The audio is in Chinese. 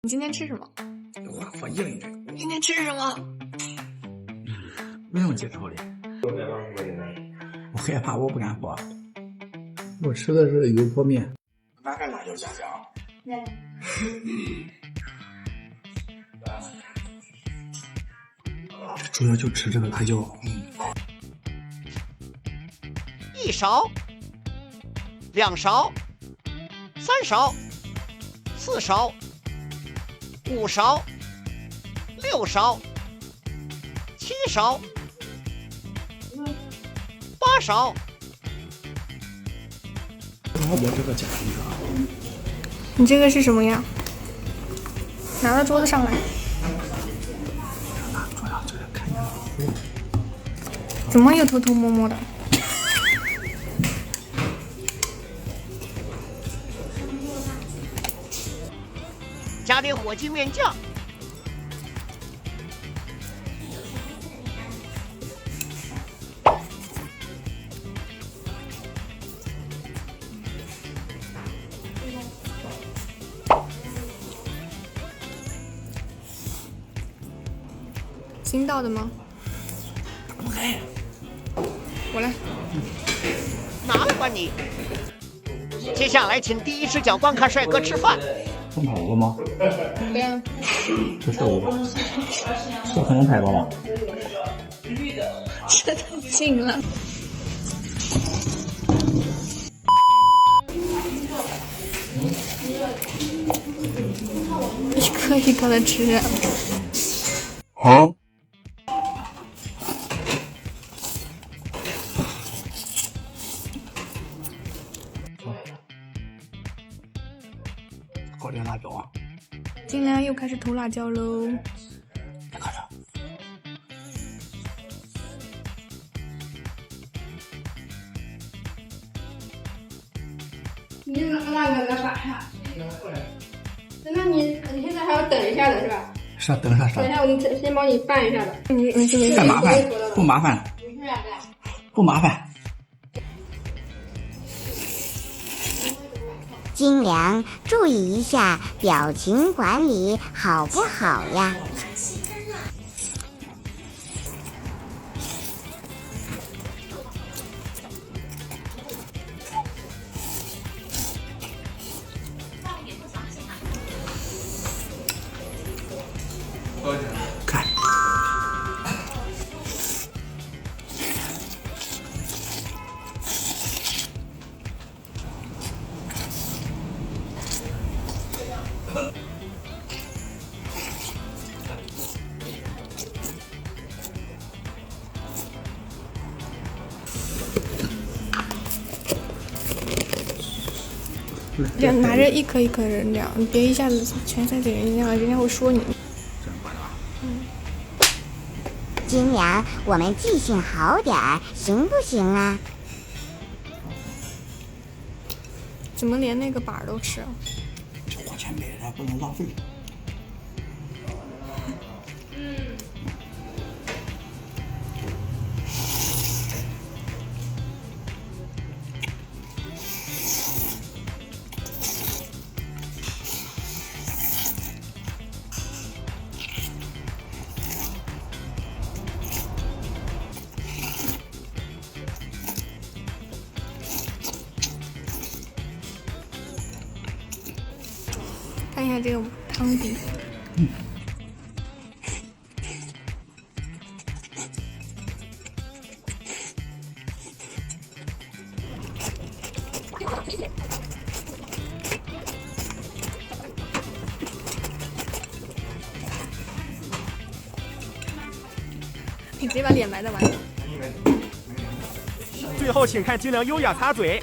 你今天吃什么？我硬一点。你今天吃什么？不用接受的。我害怕，我不敢说。我吃的是油泼面，麻烦辣椒下去啊。主要就吃这个可就1勺，2勺，3勺，4勺，5勺，6勺，7勺，8勺。我这个加一个。你这个是什么呀？拿到桌子上来。主要就是看见了。怎么又偷偷摸摸的？加点火鸡面酱，新到的吗？不开。我来。拿了吧你。接下来请第一视角观看帅哥吃饭。送跑了吗？不要。不是我吧？这可能太多了。这太近了。一颗一颗的吃。好。搞点辣椒啊！金良又开始涂辣椒喽。别看着。你那个咋呀？那你现在还要等一下的是吧？是等啥？等一下，我们先帮你拌一下的。你太麻烦，不麻烦，不麻烦。金良，注意一下表情管理好不好呀？看，这样拿着一颗一颗扔掉，你别一下子全塞给人家了，人家会说你。金良，我们记性好点儿，行不行啊？怎么连那个板儿都吃？这花钱买的不能浪费。看一下这个汤底。你直接把脸埋在碗里。最后，请看金良优雅擦嘴。